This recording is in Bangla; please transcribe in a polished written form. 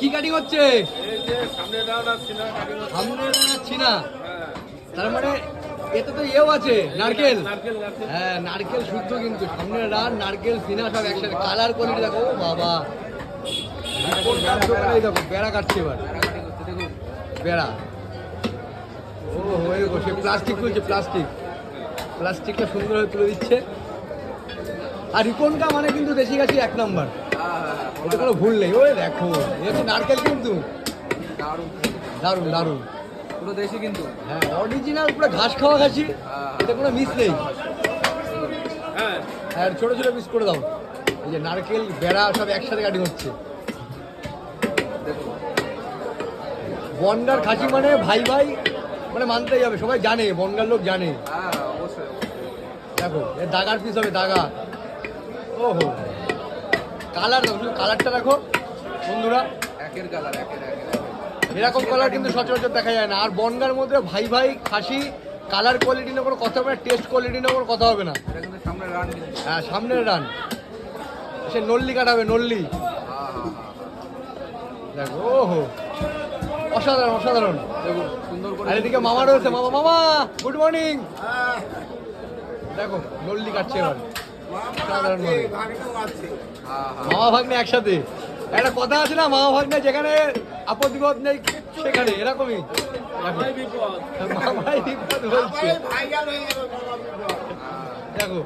কি কাটিং হচ্ছে? সামনের রান ছিনা। তার মানে এতে তো ইয়েও আছে, নারকেল। হ্যাঁ, নারকেল শুদ্ধ কিন্তু। সামনের রান, নারকেল, সিনা সব একসাথে। কালার কোয়ালিটি দেখো, ও বাবা। দেখো বেড়া কাটছে এবার, বেড়া। ও হয়ে গো, সে প্লাস্টিক তুলছে, প্লাস্টিকটা সুন্দরভাবে তুলে দিচ্ছে। আর রিকনটা মানে কিন্তু দেশি গাছি 1 নম্বর, ওটা কোনো ভুল নেই। ওই দেখো, এ তো নারকেল কিন্তু দারুণ দারুণ পুরো দেশি কিন্তু। হ্যাঁ, অরিজিনাল পুরো ঘাস খাওয়া গাছি, এটা কোনো মিস নেই। হ্যাঁ, ছোট ছোট পিস করে দাও। এই যে নারকেল, বেড়া সব একসাথে কাটিং হচ্ছে। বনগার খাসি মানে ভাই ভাই, মানে মানতেই হবে, সবাই জানে, বনগার লোক জানে। দেখো, এর দাগার পিস হবে, দাগা। ওহো, কালার দেখো, শুধু কালারটা দেখো বন্ধুরা, একের কালার, এরকম কালার কিন্তু সচরাচর দেখা যায় না। আর বনগার মধ্যে ভাই ভাই খাসি, কালার কোয়ালিটি নিয়ে কোনো কথা হবে না, টেস্ট কোয়ালিটি নিয়ে কোনো কথা হবে না। এটা কিন্তু সামনের রান কিন্তু। হ্যাঁ, সামনের রান। সে নল্লি কাটাবে, নল্লি। দেখো, ওহো, অসাধারণ অসাধারণ। দেখুন সুন্দর করে। আর এদিকে মামা রয়েছে, মামা, মামা গুড মর্নিং। দেখো নল্লি কাটছে এবার, অসাধারণ ভাবে। মামা ভাগ্নে একসাথে। একটা কথা আছে না, মামা ভাগ্নে যেখানে আপদ বিপদ নেই সেখানে, এরকমই। মামাই বিপদ বলছে। দেখো